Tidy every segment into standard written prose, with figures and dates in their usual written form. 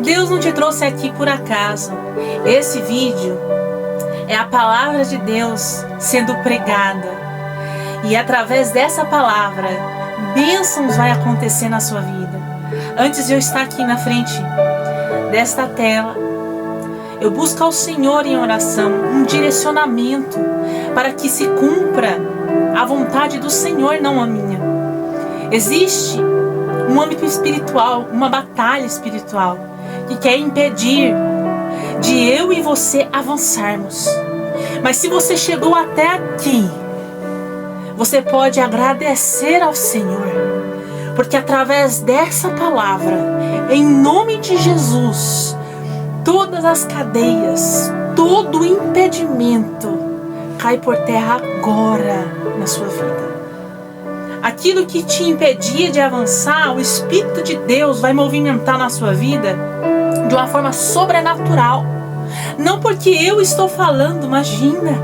Deus não te trouxe aqui por acaso. Esse vídeo é a palavra de Deus sendo pregada. E através dessa palavra, bênçãos vai acontecer na sua vida. Antes de eu estar aqui na frente desta tela, eu busco ao Senhor em oração um direcionamento para que se cumpra a vontade do Senhor, não a minha. Existe um âmbito espiritual, uma batalha espiritual que quer impedir de eu e você avançarmos. Mas se você chegou até aqui, você pode agradecer ao Senhor, porque através dessa palavra, em nome de Jesus, todas as cadeias, todo o impedimento cai por terra agora na sua vida. Aquilo que te impedia de avançar, o Espírito de Deus vai movimentar na sua vida de uma forma sobrenatural. Não porque eu estou falando, imagina,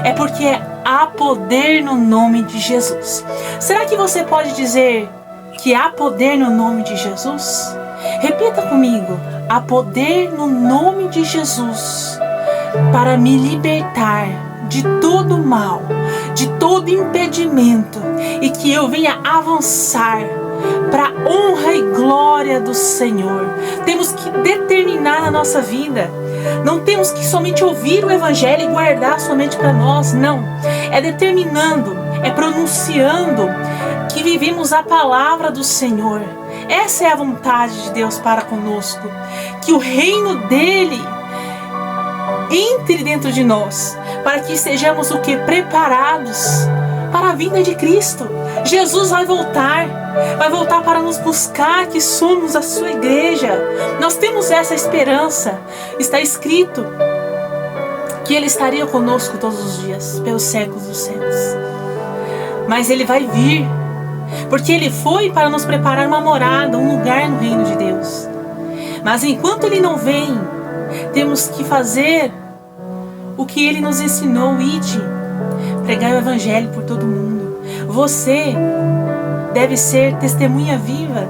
é porque há poder no nome de Jesus. Será que você pode dizer que há poder no nome de Jesus? Repita comigo: há poder no nome de Jesus para me libertar de todo mal, de todo impedimento, e que eu venha avançar para a honra e glória do Senhor. Temos que determinar na nossa vida. Não temos que somente ouvir o Evangelho e guardar somente para nós, não. É determinando, é pronunciando que vivemos a palavra do Senhor. Essa é a vontade de Deus para conosco. Que o reino dele entre dentro de nós, para que sejamos o que? Preparados para a vinda de Cristo. Jesus vai voltar para nos buscar, que somos a sua igreja. Nós temos essa esperança. Está escrito que ele estaria conosco todos os dias, pelos séculos dos séculos. Mas ele vai vir, porque ele foi para nos preparar uma morada, um lugar no reino de Deus. Mas enquanto ele não vem, temos que fazer o que ele nos ensinou: ide, pregar o Evangelho por todo mundo. Você deve ser testemunha viva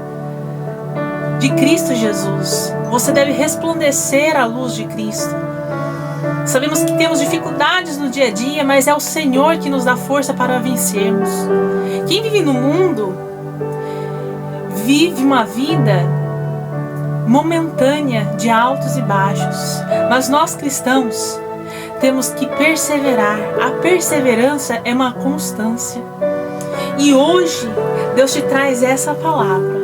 de Cristo Jesus. Você deve resplandecer a luz de Cristo. Sabemos que temos dificuldades no dia a dia, mas é o Senhor que nos dá força para vencermos. Quem vive no mundo vive uma vida momentânea de altos e baixos, mas nós cristãos temos que perseverar. A perseverança é uma constância. E hoje Deus te traz essa palavra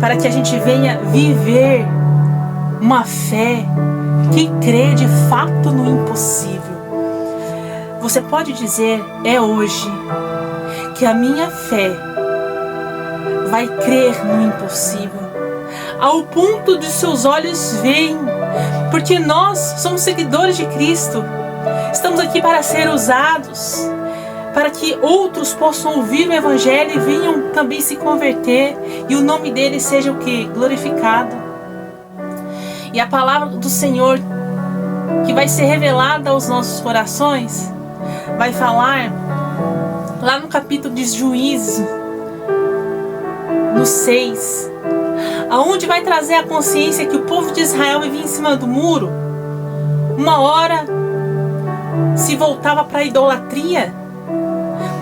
para que a gente venha viver uma fé que crê de fato no impossível. Você pode dizer: é hoje que a minha fé vai crer no impossível, ao ponto de seus olhos verem, porque nós somos seguidores de Cristo. Estamos aqui para ser usados, para que outros possam ouvir o Evangelho e venham também se converter, e o nome dele seja o que? Glorificado. E a palavra do Senhor, que vai ser revelada aos nossos corações, vai falar lá no capítulo de Juízes, no 6, aonde vai trazer a consciência que o povo de Israel vivia em cima do muro. Uma hora se voltava para a idolatria,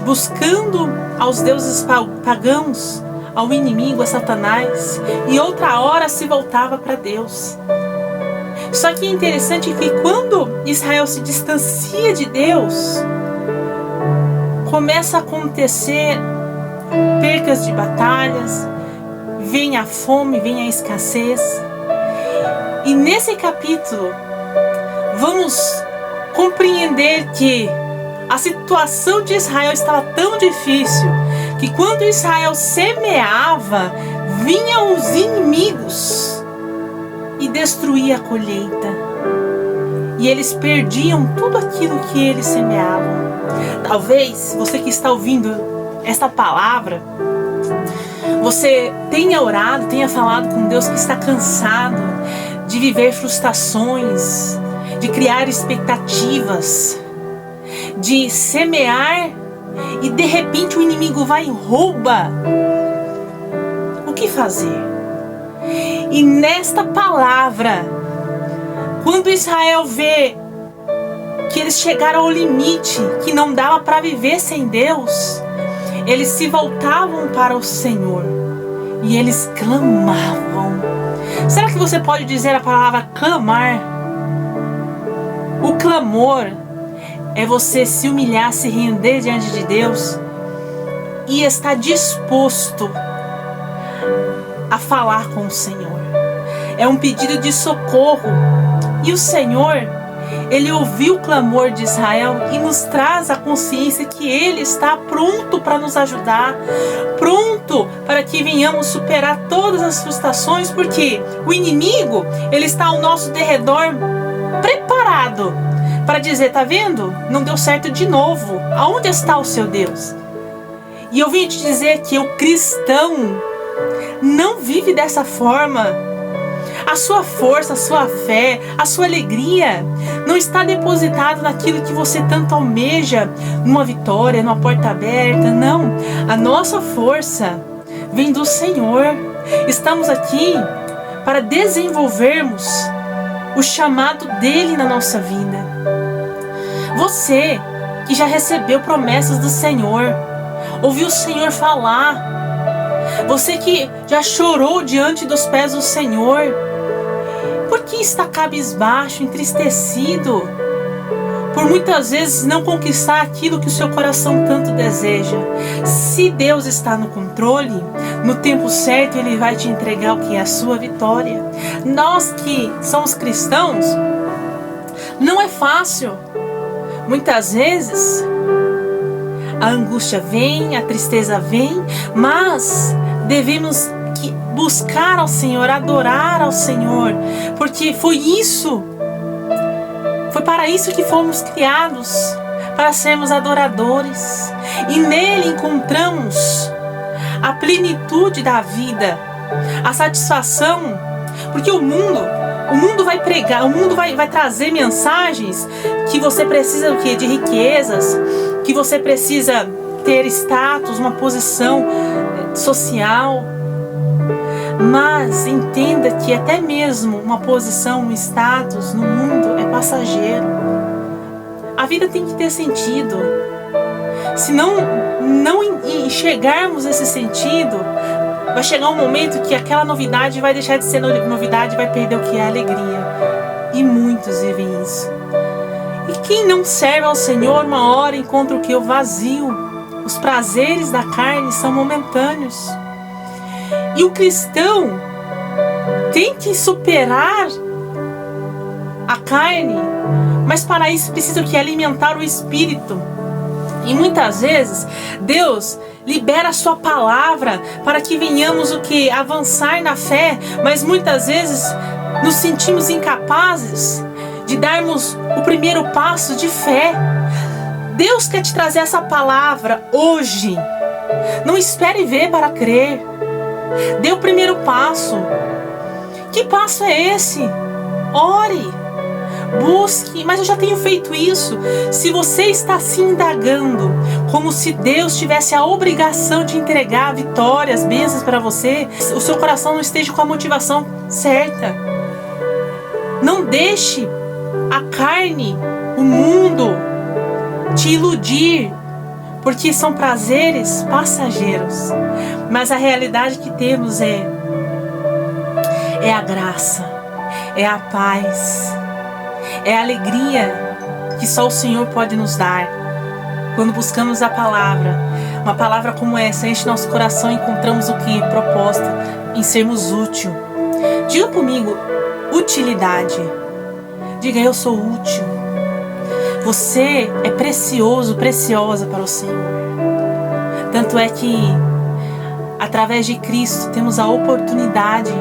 buscando aos deuses pagãos, ao inimigo, a Satanás, e outra hora se voltava para Deus. Só que é interessante que quando Israel se distancia de Deus, começa a acontecer percas de batalhas, vem a fome, vem a escassez. E nesse capítulo vamos compreender que a situação de Israel estava tão difícil que quando Israel semeava, vinham os inimigos e destruía a colheita. E eles perdiam tudo aquilo que eles semeavam. Talvez você que está ouvindo esta palavra, você tenha orado, tenha falado com Deus que está cansado de viver frustrações, de criar expectativas, de semear e de repente o inimigo vai e rouba. O que fazer? E nesta palavra, quando Israel vê que eles chegaram ao limite, que não dava para viver sem Deus, eles se voltavam para o Senhor e eles clamavam. Será que você pode dizer a palavra clamar? O clamor é você se humilhar, se render diante de Deus e estar disposto a falar com o Senhor. É um pedido de socorro. E o Senhor, Ele ouviu o clamor de Israel e nos traz a consciência que Ele está pronto para nos ajudar, pronto para que venhamos superar todas as frustrações, porque o inimigo, ele está ao nosso derredor, preparado para dizer: tá vendo? Não deu certo de novo. Aonde está o seu Deus? E eu vim te dizer que o cristão não vive dessa forma. A sua força, a sua fé, a sua alegria não está depositada naquilo que você tanto almeja, numa vitória, numa porta aberta. Não, a nossa força vem do Senhor. Estamos aqui para desenvolvermos o chamado dele na nossa vida. Você que já recebeu promessas do Senhor, ouviu o Senhor falar, você que já chorou diante dos pés do Senhor, por que está cabisbaixo, entristecido, por muitas vezes não conquistar aquilo que o seu coração tanto deseja? Se Deus está no controle, no tempo certo Ele vai te entregar o que é a sua vitória. Nós que somos cristãos, não é fácil. Muitas vezes a angústia vem, a tristeza vem, mas devemos buscar ao Senhor, adorar ao Senhor, porque foi para isso que fomos criados, para sermos adoradores, e nele encontramos a plenitude da vida, a satisfação, porque o mundo vai pregar, o mundo vai trazer mensagens que você precisa o quê? De riquezas, que você precisa ter status, uma posição social. Mas entenda que até mesmo uma posição, um status no mundo é passageiro. A vida tem que ter sentido. Se não enxergarmos esse sentido, vai chegar um momento que aquela novidade vai deixar de ser novidade, vai perder o que é alegria. E muitos vivem isso. E quem não serve ao Senhor, uma hora encontra o que? O vazio. Os prazeres da carne são momentâneos. E o cristão tem que superar a carne, mas para isso precisa que alimentar o espírito. E muitas vezes Deus libera a sua palavra para que venhamos o que? Avançar na fé, mas muitas vezes nos sentimos incapazes de darmos o primeiro passo de fé. Deus quer te trazer essa palavra hoje. Não espere ver para crer. Dê o primeiro passo. Que passo é esse? Ore, busque. Mas eu já tenho feito isso. Se você está se indagando, como se Deus tivesse a obrigação de entregar vitórias, bênçãos para você, o seu coração não esteja com a motivação certa. Não deixe a carne, o mundo, te iludir, porque são prazeres passageiros. Mas a realidade que temos é a graça, é a paz, é a alegria que só o Senhor pode nos dar. Quando buscamos a palavra, uma palavra como essa enche nosso coração, encontramos o que? Proposta em sermos útil. Diga comigo, utilidade. Diga: eu sou útil. Você é precioso, preciosa para o Senhor. Tanto é que através de Cristo temos a oportunidade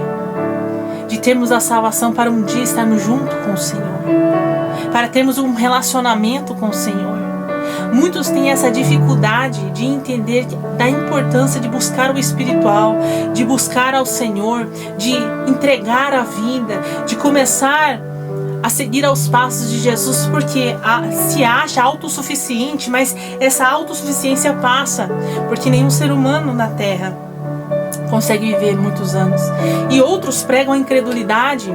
de termos a salvação para um dia estarmos junto com o Senhor, para termos um relacionamento com o Senhor. Muitos têm essa dificuldade de entender da importância de buscar o espiritual, de buscar ao Senhor, de entregar a vida, de começar a seguir aos passos de Jesus, porque se acha autossuficiente, mas essa autossuficiência passa, porque nenhum ser humano na terra consegue viver muitos anos. E outros pregam a incredulidade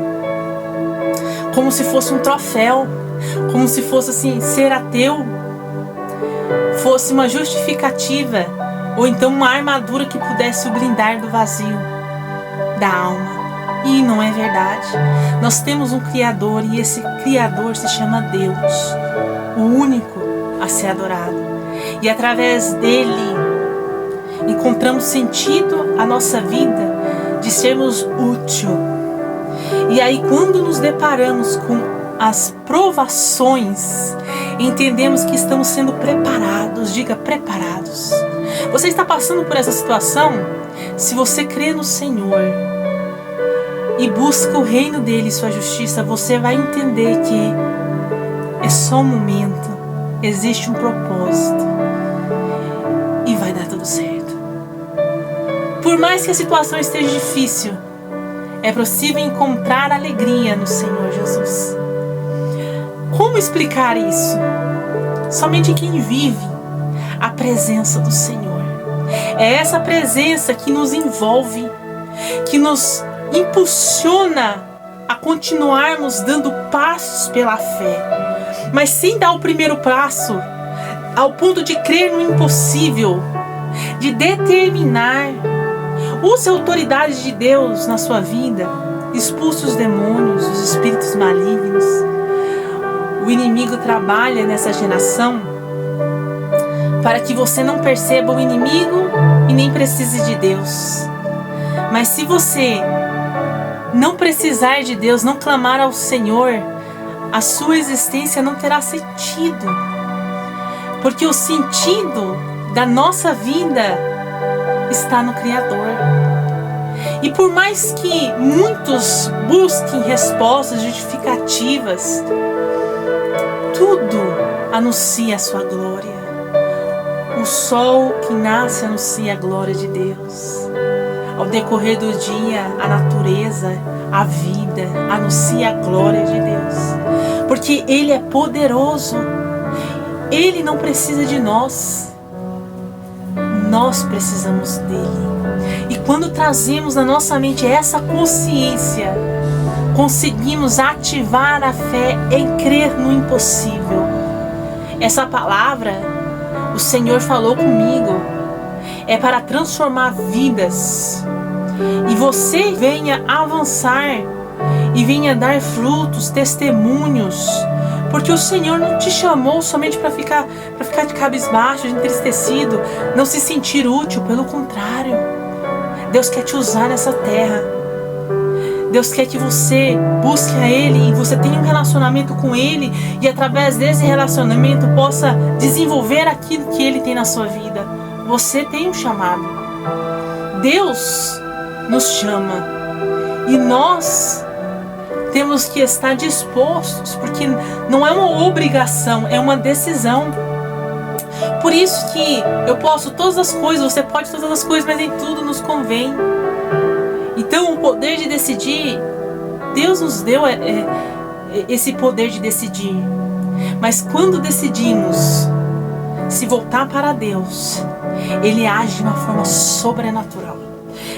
como se fosse um troféu, como se fosse assim, ser ateu fosse uma justificativa, ou então uma armadura que pudesse o blindar do vazio da alma. E não é verdade. Nós temos um Criador, e esse Criador se chama Deus, o único a ser adorado. E através dele encontramos sentido à nossa vida de sermos útil. E aí, quando nos deparamos com as provações, entendemos que estamos sendo preparados. Diga, preparados. Você está passando por essa situação? Se você crê no Senhor e busca o reino dele e sua justiça, você vai entender que é só um momento, existe um propósito e vai dar tudo certo. Por mais que a situação esteja difícil, é possível encontrar alegria no Senhor Jesus. Como explicar isso? Somente quem vive a presença do Senhor. É essa presença que nos envolve, que nos impulsiona a continuarmos dando passos pela fé. Mas sem dar o primeiro passo, ao ponto de crer no impossível, de determinar. Use a autoridade de Deus na sua vida. Expulse os demônios, os espíritos malignos. O inimigo trabalha nessa geração para que você não perceba o inimigo e nem precise de Deus. Mas se você não precisar de Deus, não clamar ao Senhor, a sua existência não terá sentido. Porque o sentido da nossa vida está no Criador. E por mais que muitos busquem respostas justificativas, tudo anuncia a sua glória. O sol que nasce anuncia a glória de Deus. Ao decorrer do dia, a natureza, a vida anuncia a glória de Deus. Porque Ele é poderoso. Ele não precisa de nós. Nós precisamos dele. E quando trazemos na nossa mente essa consciência, conseguimos ativar a fé em crer no impossível. Essa palavra, o Senhor falou comigo, é para transformar vidas. E você venha avançar e venha dar frutos, testemunhos. Porque o Senhor não te chamou somente para ficar de cabisbaixo, de entristecido, não se sentir útil. Pelo contrário, Deus quer te usar nessa terra. Deus quer que você busque a Ele e você tenha um relacionamento com Ele, e através desse relacionamento possa desenvolver aquilo que Ele tem na sua vida. Você tem um chamado. Deus nos chama e nós temos que estar dispostos, porque não é uma obrigação, é uma decisão. Por isso que eu posso todas as coisas, você pode todas as coisas, mas nem tudo nos convém. Então o poder de decidir, Deus nos deu esse poder de decidir. Mas quando decidimos se voltar para Deus, Ele age de uma forma sobrenatural.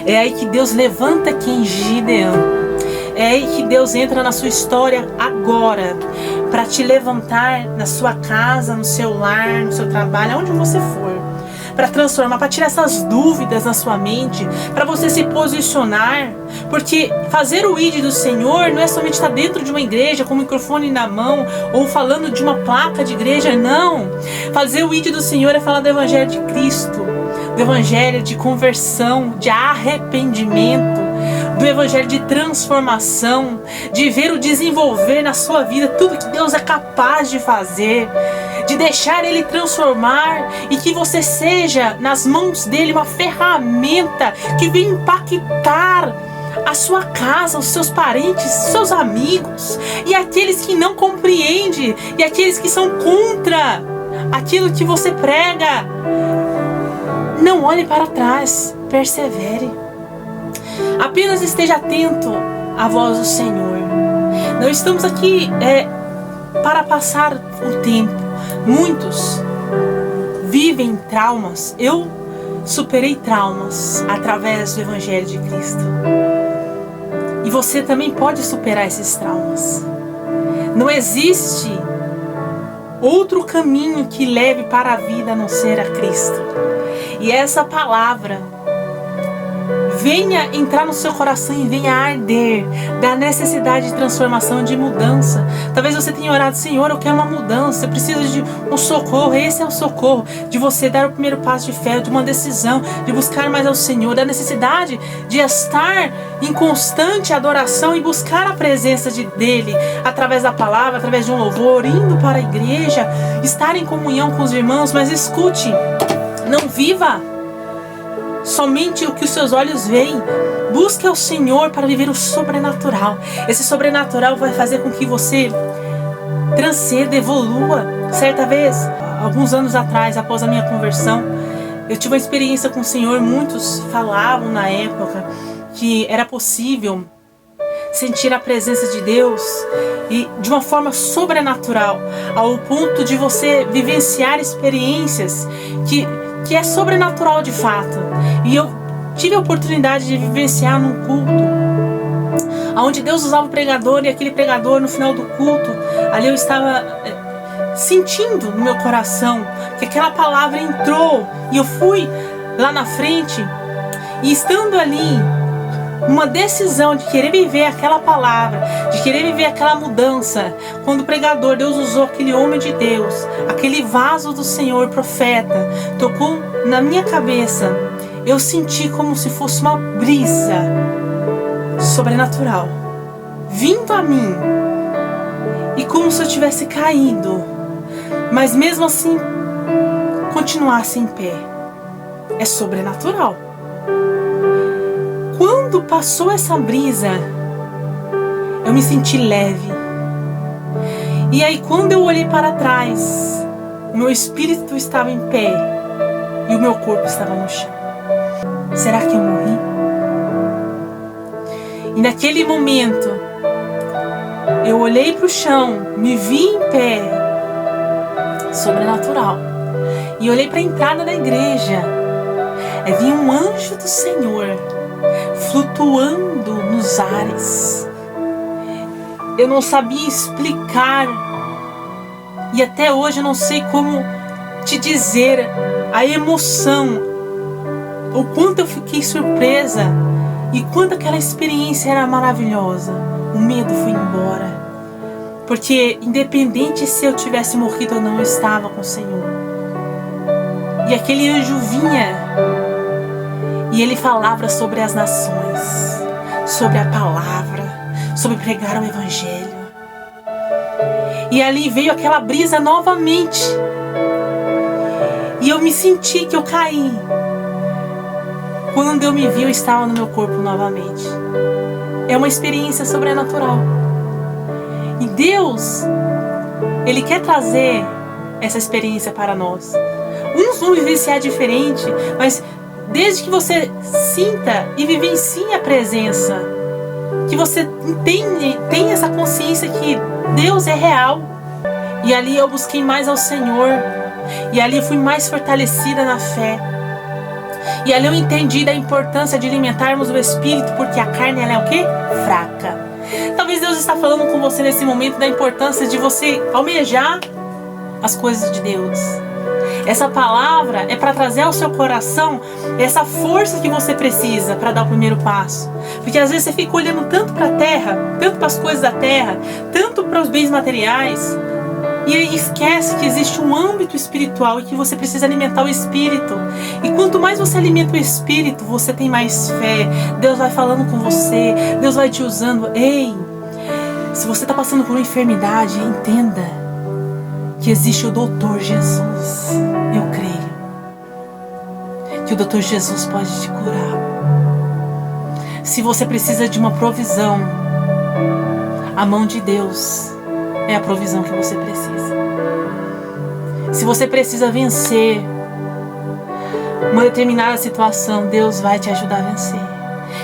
É aí que Deus levanta quem Gideão. É aí que Deus entra na sua história agora, para te levantar na sua casa, no seu lar, no seu trabalho, aonde você for, para transformar, para tirar essas dúvidas na sua mente, para você se posicionar. Porque fazer o ID do Senhor não é somente estar dentro de uma igreja com o microfone na mão ou falando de uma placa de igreja, não. Fazer o ID do Senhor é falar do Evangelho de Cristo, do Evangelho de conversão, de arrependimento, do Evangelho de transformação, de ver o desenvolver na sua vida tudo que Deus é capaz de fazer, de deixar Ele transformar e que você seja nas mãos dEle uma ferramenta que vem impactar a sua casa, os seus parentes, os seus amigos e aqueles que não compreendem e aqueles que são contra aquilo que você prega. Não olhe para trás, persevere. Apenas esteja atento à voz do Senhor. Não estamos aqui para passar o tempo. Muitos vivem traumas. Eu superei traumas através do Evangelho de Cristo. E você também pode superar esses traumas. Não existe outro caminho que leve para a vida a não ser a Cristo. E essa palavra venha entrar no seu coração e venha arder da necessidade de transformação, de mudança. Talvez você tenha orado: Senhor, eu quero uma mudança, eu preciso de um socorro. Esse é o socorro de você dar o primeiro passo de fé, de uma decisão, de buscar mais ao Senhor, da necessidade de estar em constante adoração e buscar a presença dEle, através da palavra, através de um louvor, indo para a igreja, estar em comunhão com os irmãos. Mas escute, não viva somente o que os seus olhos veem. Busque ao Senhor para viver o sobrenatural. Esse sobrenatural vai fazer com que você transcenda, evolua. Certa vez, alguns anos atrás, após a minha conversão, eu tive uma experiência com o Senhor. Muitos falavam na época que era possível sentir a presença de Deus e de uma forma sobrenatural, ao ponto de você vivenciar experiências que é sobrenatural de fato. E eu tive a oportunidade de vivenciar num culto onde Deus usava o pregador, e aquele pregador, no final do culto, ali eu estava sentindo no meu coração que aquela palavra entrou, e eu fui lá na frente, e estando ali uma decisão de querer viver aquela palavra, de querer viver aquela mudança, quando o pregador, Deus usou aquele homem de Deus, aquele vaso do Senhor, profeta, tocou na minha cabeça, eu senti como se fosse uma brisa sobrenatural vindo a mim, e como se eu tivesse caído, mas mesmo assim continuasse em pé. É sobrenatural. Quando passou essa brisa, eu me senti leve. E aí, quando eu olhei para trás, o meu espírito estava em pé e o meu corpo estava no chão. Será que eu morri? E naquele momento, eu olhei para o chão, me vi em pé, sobrenatural. E olhei para a entrada da igreja. Aí vinha um anjo do Senhor flutuando nos ares. Eu não sabia explicar, e até hoje eu não sei como te dizer a emoção, o quanto eu fiquei surpresa e quanto aquela experiência era maravilhosa. O medo foi embora, porque independente se eu tivesse morrido ou não, eu estava com o Senhor. E aquele anjo vinha e ele falava sobre as nações, sobre a palavra, sobre pregar o Evangelho. E ali veio aquela brisa novamente. E eu me senti que eu caí. Quando eu me vi, eu estava no meu corpo novamente. É uma experiência sobrenatural. E Deus, Ele quer trazer essa experiência para nós. Uns vão vivenciar diferente, mas desde que você sinta e vivencie a presença, que você tenha essa consciência que Deus é real. E ali eu busquei mais ao Senhor, e ali eu fui mais fortalecida na fé, e ali eu entendi da importância de alimentarmos o Espírito, porque a carne, ela é o quê? Fraca. Talvez Deus está falando com você nesse momento da importância de você almejar as coisas de Deus. Essa palavra é para trazer ao seu coração essa força que você precisa para dar o primeiro passo. Porque às vezes você fica olhando tanto para a terra, tanto para as coisas da terra, tanto para os bens materiais, e aí esquece que existe um âmbito espiritual e que você precisa alimentar o Espírito. E quanto mais você alimenta o Espírito, você tem mais fé. Deus vai falando com você, Deus vai te usando. Ei, se você está passando por uma enfermidade, entenda que existe o Doutor Jesus. Eu creio que o Doutor Jesus pode te curar. Se você precisa de uma provisão, a mão de Deus é a provisão que você precisa. Se você precisa vencer uma determinada situação, Deus vai te ajudar a vencer.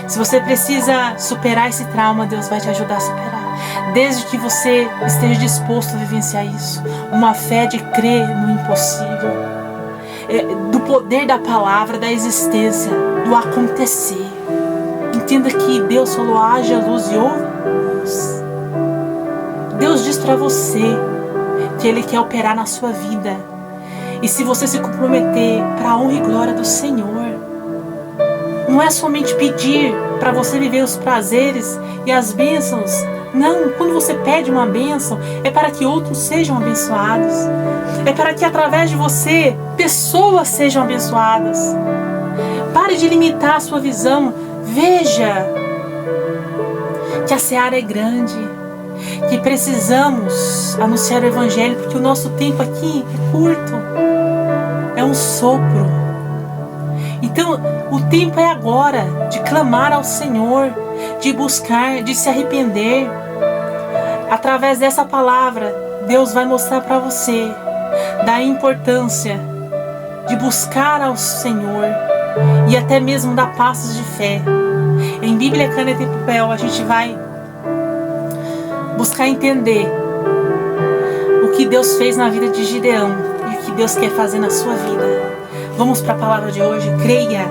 Se você precisa superar esse trauma, Deus vai te ajudar a superar. Desde que você esteja disposto a vivenciar isso. Uma fé de crer no impossível. do poder da palavra, da existência, do acontecer. Entenda que Deus falou: haja luz e houve luz. Deus diz para você que Ele quer operar na sua vida. E se você se comprometer para a honra e glória do Senhor, não é somente pedir para você viver os prazeres e as bênçãos. Não, quando você pede uma bênção, é para que outros sejam abençoados. É para que através de você, pessoas sejam abençoadas. Pare de limitar a sua visão. Veja que a seara é grande, que precisamos anunciar o Evangelho, porque o nosso tempo aqui é curto, é um sopro. Então o tempo é agora de clamar ao Senhor, de buscar, de se arrepender. Através dessa palavra, Deus vai mostrar para você da importância de buscar ao Senhor e até mesmo dar passos de fé. Em Bíblia, Caneta e Papel, a gente vai buscar entender o que Deus fez na vida de Gideão e o que Deus quer fazer na sua vida. Vamos para a palavra de hoje. Creia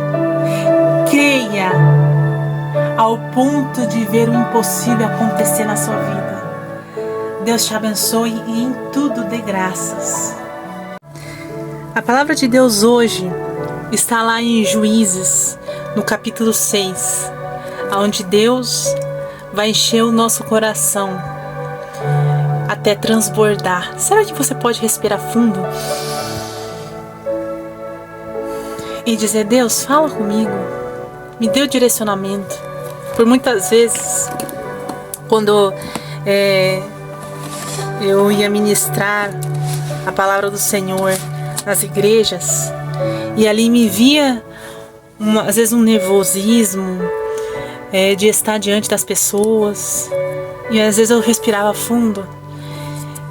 ao ponto de ver o impossível acontecer na sua vida. Deus te abençoe e em tudo dê graças. A palavra de Deus hoje está lá em Juízes, no capítulo 6, onde Deus vai encher o nosso coração até transbordar. Será que você pode respirar fundo e dizer: Deus, fala comigo, me dê o direcionamento? Por muitas vezes, quando eu ia ministrar a palavra do Senhor nas igrejas, e ali me via às vezes um nervosismo de estar diante das pessoas, e às vezes eu respirava fundo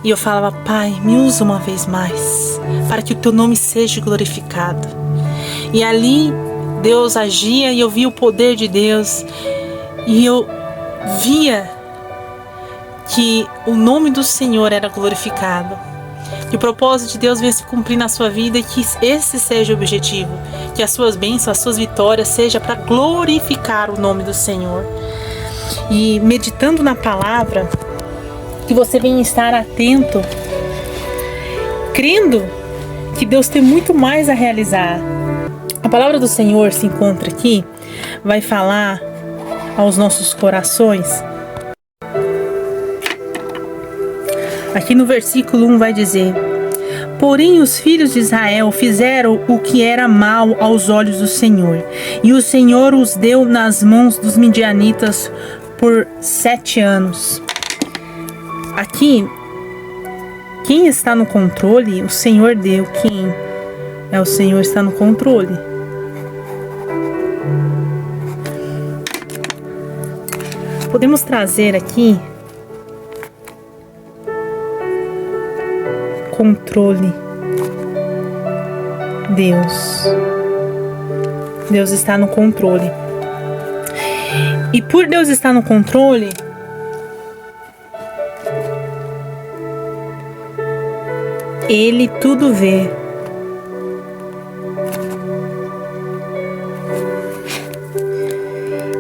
e eu falava: Pai, me usa uma vez mais para que o teu nome seja glorificado. E ali Deus agia e eu via o poder de Deus, e eu via que o nome do Senhor era glorificado. Que o propósito de Deus venha se cumprir na sua vida e que esse seja o objetivo. Que as suas bênçãos, as suas vitórias seja para glorificar o nome do Senhor. E meditando na palavra, que você venha estar atento, crendo que Deus tem muito mais a realizar. A palavra do Senhor se encontra aqui, vai falar aos nossos corações. Aqui no versículo 1 vai dizer: porém os filhos de Israel fizeram o que era mal aos olhos do Senhor, e o Senhor os deu nas mãos dos midianitas por 7 anos. Aqui, quem está no controle, o Senhor deu. Quem é o Senhor está no controle. Podemos trazer aqui controle. Deus está no controle. E por Deus estar no controle, Ele tudo vê.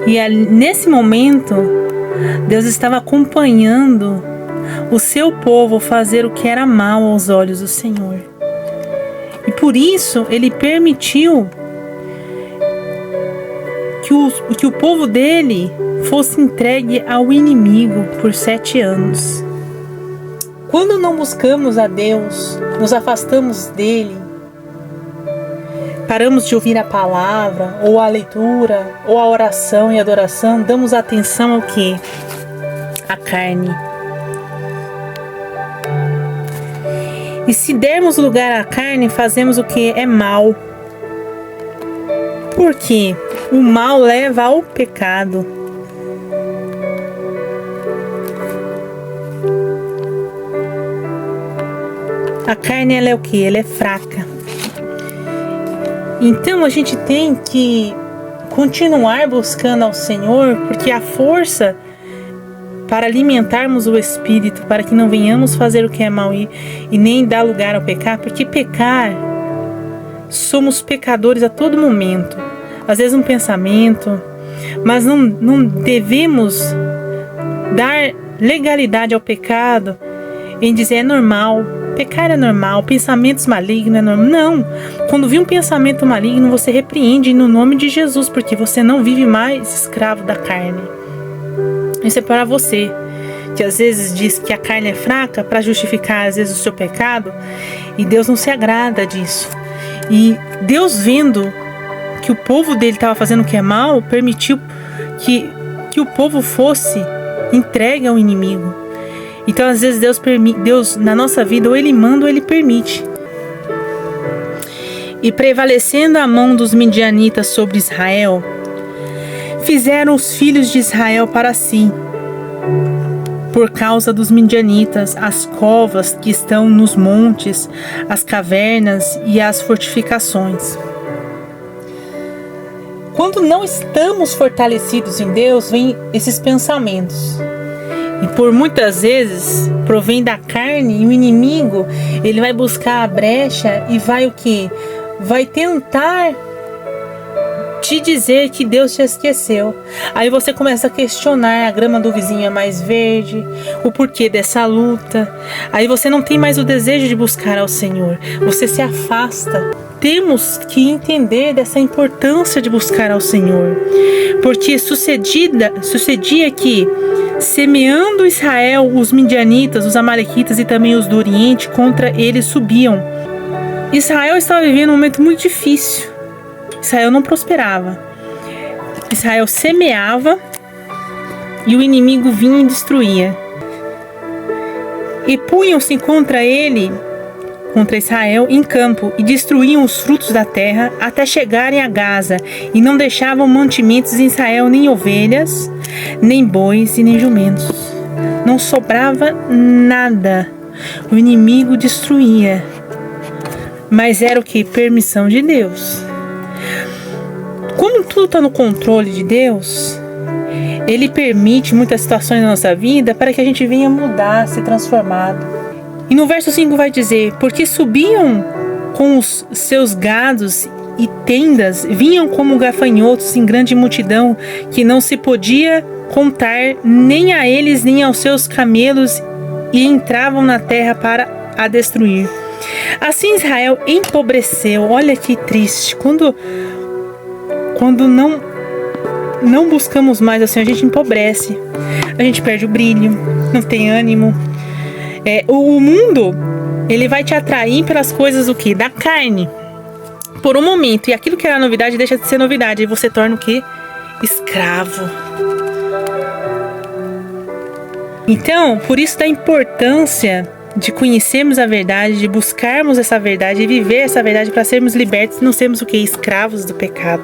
E nesse momento, Deus estava acompanhando o seu povo fazer o que era mal aos olhos do Senhor. E por isso Ele permitiu que o povo dele fosse entregue ao inimigo por 7 anos. Quando não buscamos a Deus, nos afastamos dele, paramos de ouvir a palavra, ou a leitura, ou a oração e adoração, damos atenção ao quê? A carne. E se dermos lugar à carne, fazemos o que é mal. Por quê? O mal leva ao pecado. A carne, ela é o quê? Ela é fraca. Então a gente tem que continuar buscando ao Senhor, porque a força para alimentarmos o Espírito, para que não venhamos fazer o que é mal e nem dar lugar ao pecado, porque pecar somos pecadores a todo momento. Às vezes um pensamento, mas não devemos dar legalidade ao pecado em dizer é normal, pecar é normal, pensamentos malignos é normal. Não, quando vir um pensamento maligno, você repreende no nome de Jesus, porque você não vive mais escravo da carne. Isso é para você, que às vezes diz que a carne é fraca para justificar às vezes o seu pecado, e Deus não se agrada disso. E Deus, vendo que o povo dele estava fazendo o que é mal, permitiu que o povo fosse entregue ao inimigo. Então às vezes Deus na nossa vida, ou Ele manda ou Ele permite. E prevalecendo a mão dos midianitas sobre Israel, fizeram os filhos de Israel para si, por causa dos midianitas, as covas que estão nos montes, as cavernas e as fortificações. Quando não estamos fortalecidos em Deus, vem esses pensamentos. E por muitas vezes provém da carne, e o inimigo, ele vai buscar a brecha e vai o quê? Vai tentar te dizer que Deus te esqueceu. Aí você começa a questionar: a grama do vizinho é mais verde, o porquê dessa luta. Aí você não tem mais o desejo de buscar ao Senhor, você se afasta. Temos que entender dessa importância de buscar ao Senhor, porque sucedia que, semeando Israel, os midianitas, os amalequitas e também os do Oriente contra eles subiam. Israel estava vivendo um momento muito difícil. Israel não prosperava. Israel semeava e o inimigo vinha e destruía. E punham-se contra Israel em campo, e destruíam os frutos da terra até chegarem a Gaza, e não deixavam mantimentos em Israel, nem ovelhas, nem bois e nem jumentos. Não sobrava nada. O inimigo destruía. Mas era o que? Permissão de Deus. Como tudo está no controle de Deus, Ele permite muitas situações na nossa vida para que a gente venha mudar, ser transformado. E no verso 5 vai dizer: porque subiam com os seus gados e tendas, vinham como gafanhotos em grande multidão, que não se podia contar nem a eles nem aos seus camelos, e entravam na terra para a destruir. Assim Israel empobreceu. Olha que triste. Quando não buscamos mais assim, a gente empobrece. A gente perde o brilho, não tem ânimo. O mundo, ele vai te atrair pelas coisas da carne, por um momento. E aquilo que era novidade deixa de ser novidade. E você torna o quê? Escravo. Então, por isso da importância de conhecermos a verdade, de buscarmos essa verdade e viver essa verdade para sermos libertos e não sermos o quê? Escravos do pecado.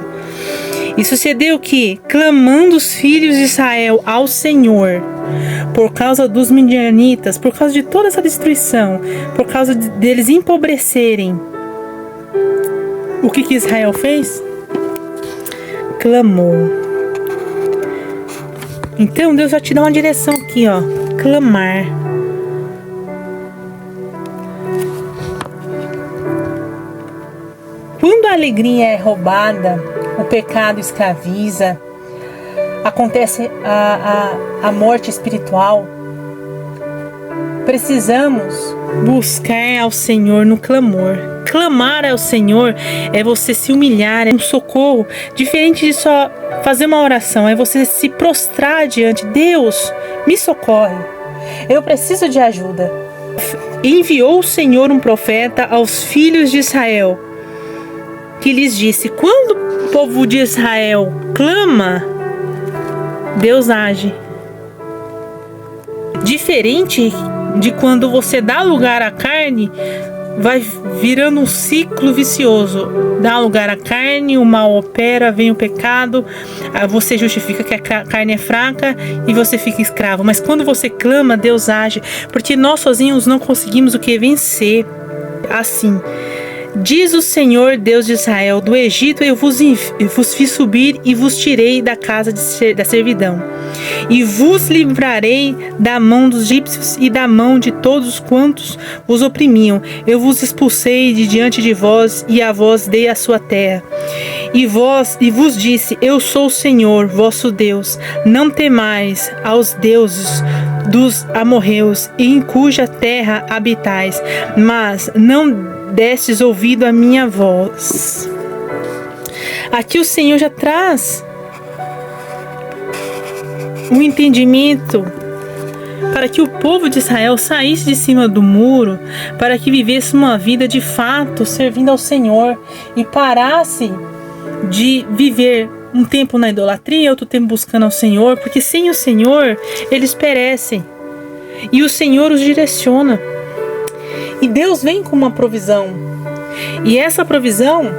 E sucedeu que, clamando os filhos de Israel ao Senhor, por causa dos midianitas, por causa de toda essa destruição, por causa deles empobrecerem, o que Israel fez? Clamou. Então Deus vai te dar uma direção aqui, ó. Clamar. Quando a alegria é roubada, o pecado escraviza, acontece a morte espiritual. Precisamos buscar ao Senhor no clamor. Clamar ao Senhor é você se humilhar, é um socorro. Diferente de só fazer uma oração, é você se prostrar diante. Deus, me socorre. Eu preciso de ajuda. Enviou o Senhor um profeta aos filhos de Israel, que lhes disse: quando o povo de Israel clama, Deus age. Diferente de quando você dá lugar à carne, vai virando um ciclo vicioso. Dá lugar à carne, o mal opera, vem o pecado, você justifica que a carne é fraca e você fica escravo. Mas quando você clama, Deus age, porque nós sozinhos não conseguimos o que? Vencer. Assim diz o Senhor Deus de Israel: do Egito eu vos fiz subir e vos tirei da casa da servidão. e vos livrarei da mão dos egípcios e da mão de todos quantos vos oprimiam. Eu vos expulsei de diante de vós, e a vós dei a sua terra. E vos disse: eu sou o Senhor, vosso Deus. Não temais aos deuses dos amorreus, em cuja terra habitais, mas não destes ouvido à minha voz. Aqui o Senhor já traz um entendimento para que o povo de Israel saísse de cima do muro, para que vivesse uma vida de fato servindo ao Senhor e parasse de viver um tempo na idolatria, outro tempo buscando ao Senhor, porque sem o Senhor eles perecem e o Senhor os direciona. E Deus vem com uma provisão, e essa provisão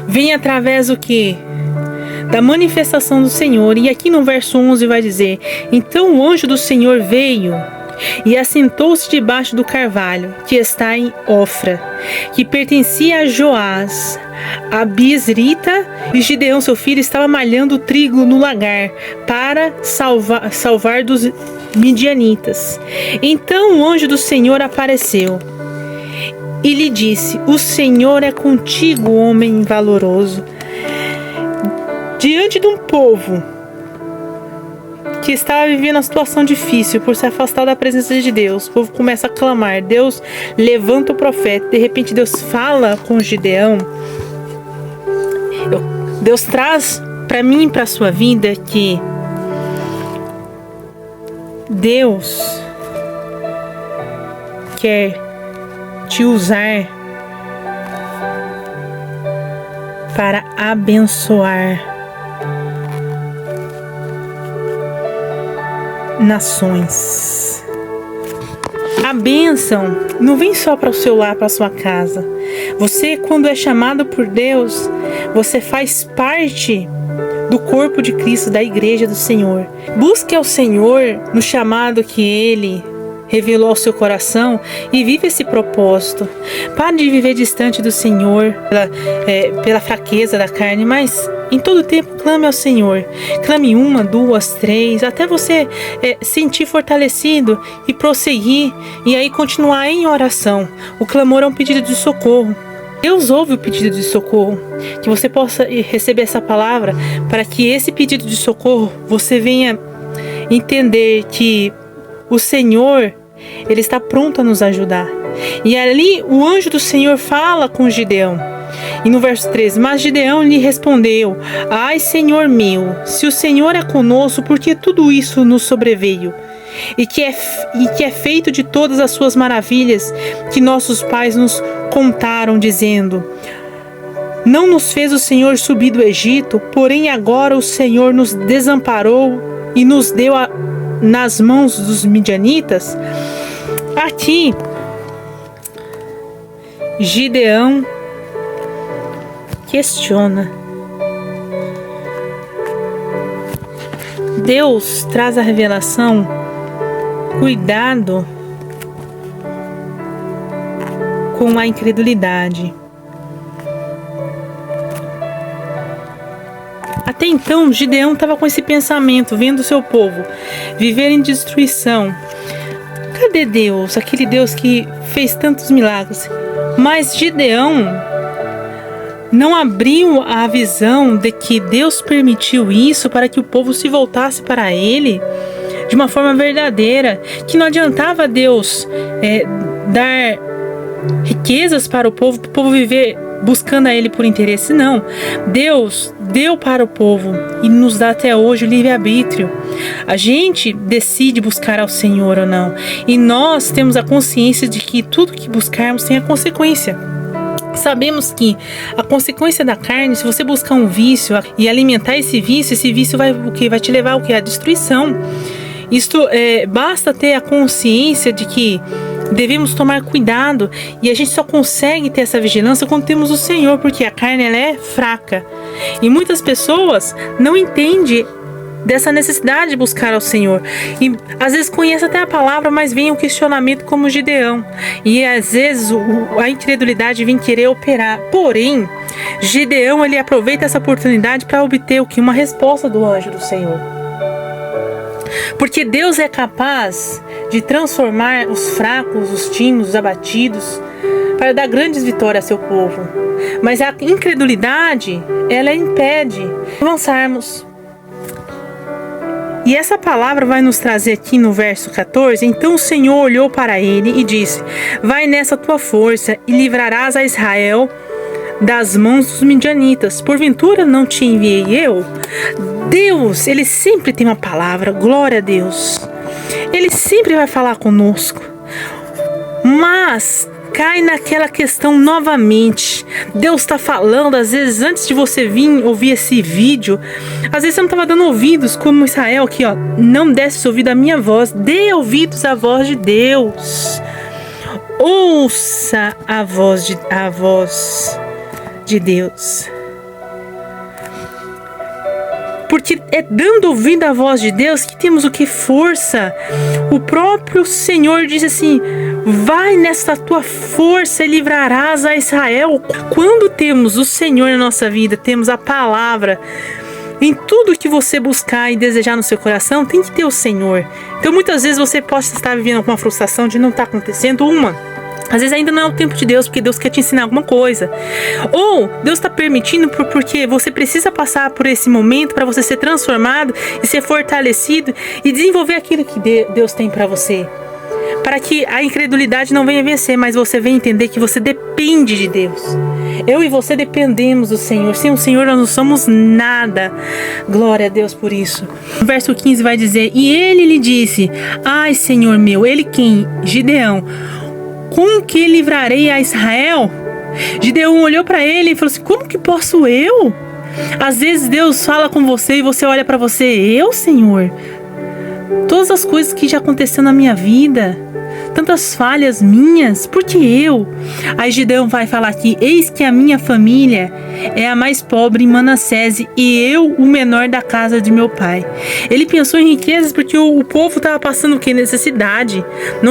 vem através do que? Da manifestação do Senhor. E aqui no verso 11 vai dizer: então o anjo do Senhor veio e assentou-se debaixo do carvalho que está em Ofra, que pertencia a Joás, a Bizrita, e Gideão seu filho estava malhando trigo no lagar para salvar dos midianitas. Então o anjo do Senhor apareceu e lhe disse: o Senhor é contigo, homem valoroso. Diante de um povo que estava vivendo uma situação difícil por se afastar da presença de Deus, o povo começa a clamar. Deus levanta o profeta. De repente Deus fala com Gideão. Deus traz para mim e para a sua vida que Deus quer te usar para abençoar nações. A bênção não vem só para o seu lar, para a sua casa. Você, quando é chamado por Deus, você faz parte do corpo de Cristo, da igreja do Senhor. Busque ao Senhor no chamado que Ele revelou ao seu coração e vive esse propósito. Pare de viver distante do Senhor pela fraqueza da carne, mas em todo tempo clame ao Senhor. Clame 1, 2, 3, até você sentir fortalecido e prosseguir, e aí continuar em oração. O clamor é um pedido de socorro. Deus ouve o pedido de socorro. Que você possa receber essa palavra para que esse pedido de socorro você venha entender que o Senhor, Ele está pronto a nos ajudar. E ali o anjo do Senhor fala com Gideão. E no verso 13: mas Gideão lhe respondeu: ai, Senhor meu, se o Senhor é conosco, por que tudo isso nos sobreveio? E que é feito de todas as suas maravilhas que nossos pais nos contaram, dizendo: não nos fez o Senhor subir do Egito, porém agora o Senhor nos desamparou e nos deu nas mãos dos midianitas. Aqui Gideão questiona. Deus traz a revelação: cuidado com a incredulidade. Até então, Gideão estava com esse pensamento, vendo o seu povo viver em destruição. Cadê Deus, aquele Deus que fez tantos milagres? Mas Gideão não abriu a visão de que Deus permitiu isso para que o povo se voltasse para Ele de uma forma verdadeira, que não adiantava Deus dar riquezas para o povo viver buscando a Ele por interesse. Não, Deus deu para o povo e nos dá até hoje o livre-arbítrio. A gente decide buscar ao Senhor ou não, e nós temos a consciência de que tudo que buscarmos tem a consequência. Sabemos que a consequência da carne, se você buscar um vício e alimentar esse vício vai te levar ao que? A destruição. Isto basta ter a consciência de que devemos tomar cuidado, e a gente só consegue ter essa vigilância quando temos o Senhor, porque a carne ela é fraca. E muitas pessoas não entendem dessa necessidade de buscar ao Senhor. E às vezes conhece até a palavra, mas vem um questionamento como Gideão. E às vezes a incredulidade vem querer operar. Porém, Gideão ele aproveita essa oportunidade para obter o que? Uma resposta do anjo do Senhor. Porque Deus é capaz de transformar os fracos, os tímidos, os abatidos, para dar grandes vitórias a seu povo. Mas a incredulidade, ela impede avançarmos. E essa palavra vai nos trazer aqui no verso 14. Então o Senhor olhou para ele e disse: vai nessa tua força e livrarás a Israel das mãos dos midianitas. Porventura não te enviei eu? Deus, Ele sempre tem uma palavra. Glória a Deus. Ele sempre vai falar conosco. Mas cai naquela questão novamente. Deus está falando, às vezes, antes de você vir ouvir esse vídeo, às vezes você não estava dando ouvidos, como Israel aqui, ó. Não desses ouvido à minha voz, dê ouvidos à voz de Deus. Ouça a voz de Deus. Porque é dando ouvido à voz de Deus que temos o que? Força. O próprio Senhor diz assim: vai nessa tua força e livrarás a Israel. Quando temos o Senhor na nossa vida, temos a palavra, em tudo que você buscar e desejar no seu coração, tem que ter o Senhor. Então muitas vezes você pode estar vivendo alguma frustração de não estar acontecendo, às vezes ainda não é o tempo de Deus, porque Deus quer te ensinar alguma coisa. Ou Deus está permitindo porque você precisa passar por esse momento para você ser transformado e ser fortalecido e desenvolver aquilo que Deus tem para você. Para que a incredulidade não venha vencer, mas você venha entender que você depende de Deus. Eu e você dependemos do Senhor. Sem o Senhor nós não somos nada. Glória a Deus por isso. O verso 15 vai dizer: e ele lhe disse: ai, Senhor meu. Ele quem? Gideão. Com que livrarei a Israel? Gideão olhou para ele e falou assim: como que posso eu? Às vezes Deus fala com você e você olha para você: eu, Senhor? Todas as coisas que já aconteceram na minha vida, tantas falhas minhas, por que eu? Aí Gideão vai falar aqui: eis que a minha família é a mais pobre em Manassés e eu o menor da casa de meu pai. Ele pensou em riquezas porque o povo estava passando o que? Necessidade.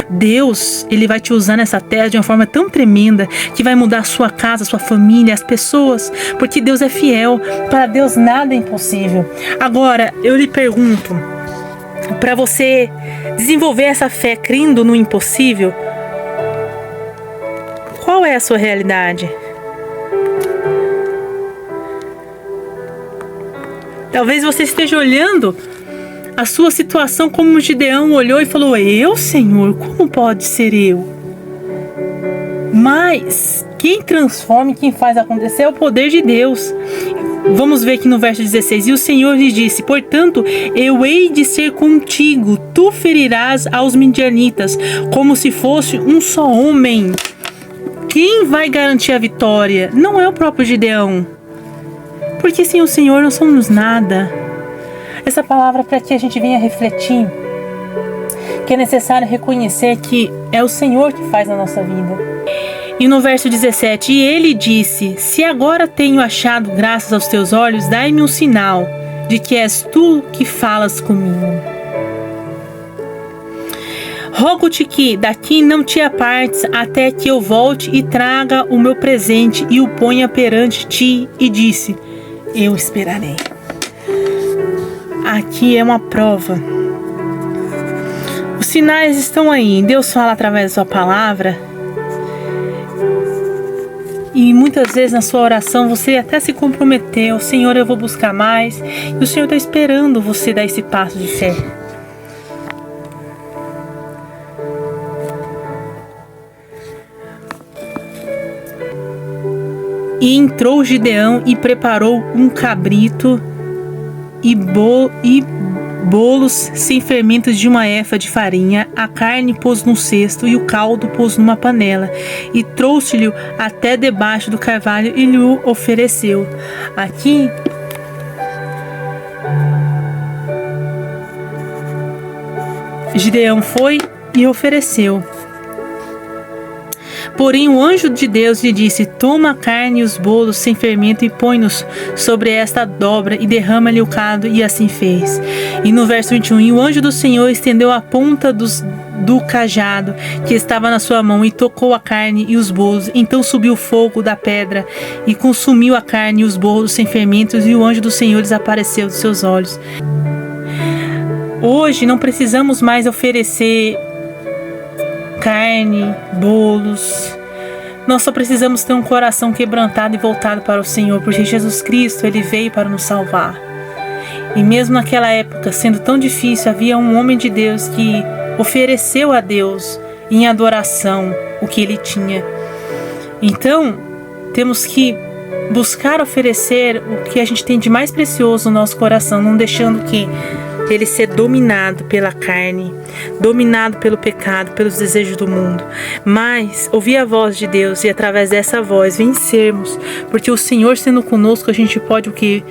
Deus, Ele vai te usar nessa terra de uma forma tão tremenda que vai mudar a sua casa, a sua família, as pessoas, porque Deus é fiel. Para Deus nada é impossível. Agora, eu lhe pergunto, para você desenvolver essa fé crendo no impossível, qual é a sua realidade? Talvez você esteja olhando a sua situação como Gideão olhou e falou: eu, Senhor? Como pode ser eu? Mas quem transforma e quem faz acontecer é o poder de Deus. Vamos ver aqui no verso 16. E o Senhor lhe disse: portanto, eu hei de ser contigo, tu ferirás aos midianitas, como se fosse um só homem. Quem vai garantir a vitória? Não é o próprio Gideão. Porque sem o Senhor não somos nada. Essa palavra é para que a gente venha refletir que é necessário reconhecer que é o Senhor que faz na nossa vida. E no verso 17, e ele disse: se agora tenho achado graças aos teus olhos, dai-me um sinal de que és tu que falas comigo. Rogo-te que daqui não te apartes até que eu volte e traga o meu presente e o ponha perante ti. E disse: eu esperarei. Aqui é uma prova. Os sinais estão aí. Deus fala através da sua palavra. E muitas vezes na sua oração você até se comprometeu: Senhor, eu vou buscar mais. E o Senhor está esperando você dar esse passo de fé. E entrou Gideão e preparou um cabrito e bolos sem fermentos de uma efa de farinha. A carne pôs num cesto e o caldo pôs numa panela. E trouxe-lhe até debaixo do carvalho e lhe ofereceu. Aqui Gideão foi e ofereceu. Porém o anjo de Deus lhe disse: toma a carne e os bolos sem fermento e põe-nos sobre esta dobra e derrama-lhe o caldo. E assim fez. E no verso 21, e o anjo do Senhor estendeu a ponta do cajado que estava na sua mão e tocou a carne e os bolos. Então subiu o fogo da pedra e consumiu a carne e os bolos sem fermentos, e o anjo do Senhor desapareceu dos seus olhos. hoje não precisamos mais oferecer carne, bolos. Nós só precisamos ter um coração quebrantado e voltado para o Senhor, porque Jesus Cristo, Ele veio para nos salvar. E mesmo naquela época, sendo tão difícil, havia um homem de Deus que ofereceu a Deus em adoração o que Ele tinha. Então, temos que buscar oferecer o que a gente tem de mais precioso no nosso coração, não deixando que ele ser dominado pela carne, dominado pelo pecado, pelos desejos do mundo, mas ouvir a voz de Deus e através dessa voz vencermos, porque o Senhor sendo conosco a gente pode o que?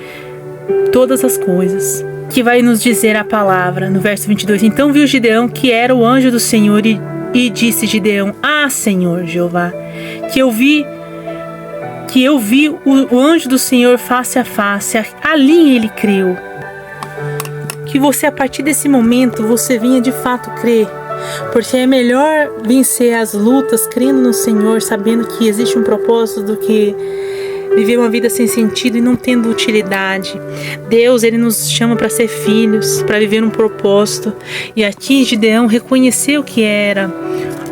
Todas as coisas. Que vai nos dizer a palavra no verso 22. Então viu Gideão que era o anjo do Senhor e disse Gideão: Ah, Senhor Jeová, que eu vi o anjo do Senhor face a face. Ali ele creu. Que você, a partir desse momento, você venha de fato crer, porque é melhor vencer as lutas crendo no Senhor, sabendo que existe um propósito, do que viver uma vida sem sentido e não tendo utilidade. Deus, Ele nos chama para ser filhos, para viver um propósito. E aqui Gideão reconheceu que era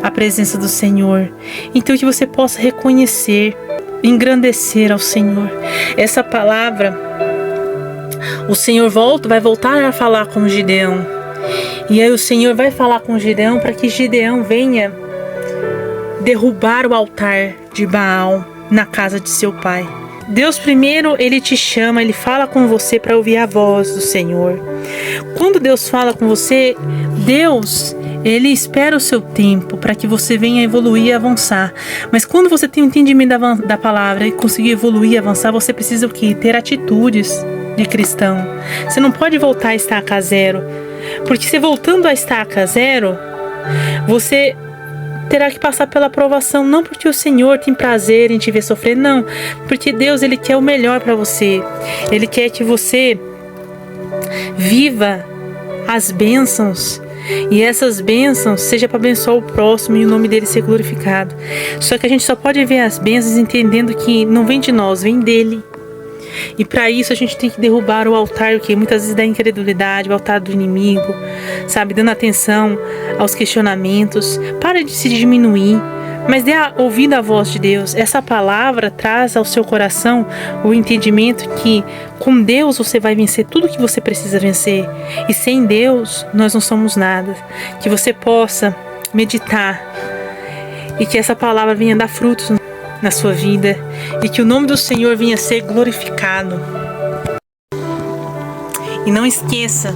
a presença do Senhor. Então que você possa reconhecer, engrandecer ao Senhor. Essa palavra, o Senhor vai voltar a falar com Gideão. E aí o Senhor vai falar com Gideão para que Gideão venha derrubar o altar de Baal na casa de seu pai. Deus primeiro, Ele te chama, Ele fala com você para ouvir a voz do Senhor. Quando Deus fala com você, Deus, Ele espera o seu tempo para que você venha evoluir e avançar. Mas quando você tem o entendimento da palavra e conseguir evoluir e avançar, você precisa o quê? Ter atitudes de cristão. Você não pode voltar a estaca zero, porque se voltando a estaca zero, você terá que passar pela provação, não porque o Senhor tem prazer em te ver sofrer, não, porque Deus, Ele quer o melhor para você. Ele quer que você viva as bênçãos, e essas bênçãos seja para abençoar o próximo e o nome dele ser glorificado. Só que a gente só pode ver as bênçãos entendendo que não vem de nós, vem dele. E para isso a gente tem que derrubar o altar, o que muitas vezes da incredulidade, o altar do inimigo, sabe, dando atenção aos questionamentos. Para de se diminuir, mas dê ouvido à voz de Deus. Essa palavra traz ao seu coração o entendimento que com Deus você vai vencer tudo que você precisa vencer, e sem Deus nós não somos nada. Que você possa meditar e que essa palavra venha dar frutos na sua vida, e que o nome do Senhor venha ser glorificado. E não esqueça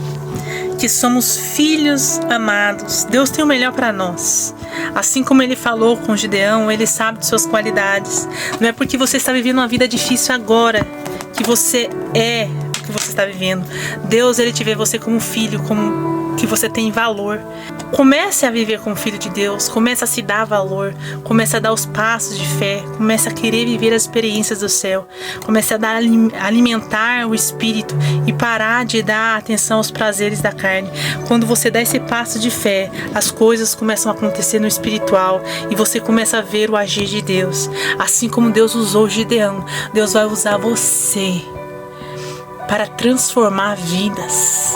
que somos filhos amados. Deus tem o melhor para nós. Assim como Ele falou com Gideão, Ele sabe de suas qualidades. Não é porque você está vivendo uma vida difícil agora que você é o que você está vivendo. Deus, Ele te vê você como filho, como que você tem valor. Comece a viver como filho de Deus, comece a se dar valor, comece a dar os passos de fé, comece a querer viver as experiências do céu, comece a alimentar o espírito e parar de dar atenção aos prazeres da carne. Quando você dá esse passo de fé, as coisas começam a acontecer no espiritual e você começa a ver o agir de Deus. Assim como Deus usou Gideão, Deus vai usar você para transformar vidas.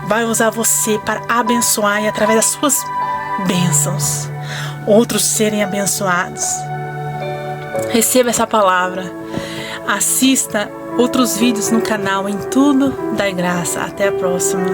Vai usar você para abençoar, e através das suas bênçãos outros serem abençoados. Receba essa palavra. Assista outros vídeos no canal Em Tudo Dai Graça. Até a próxima.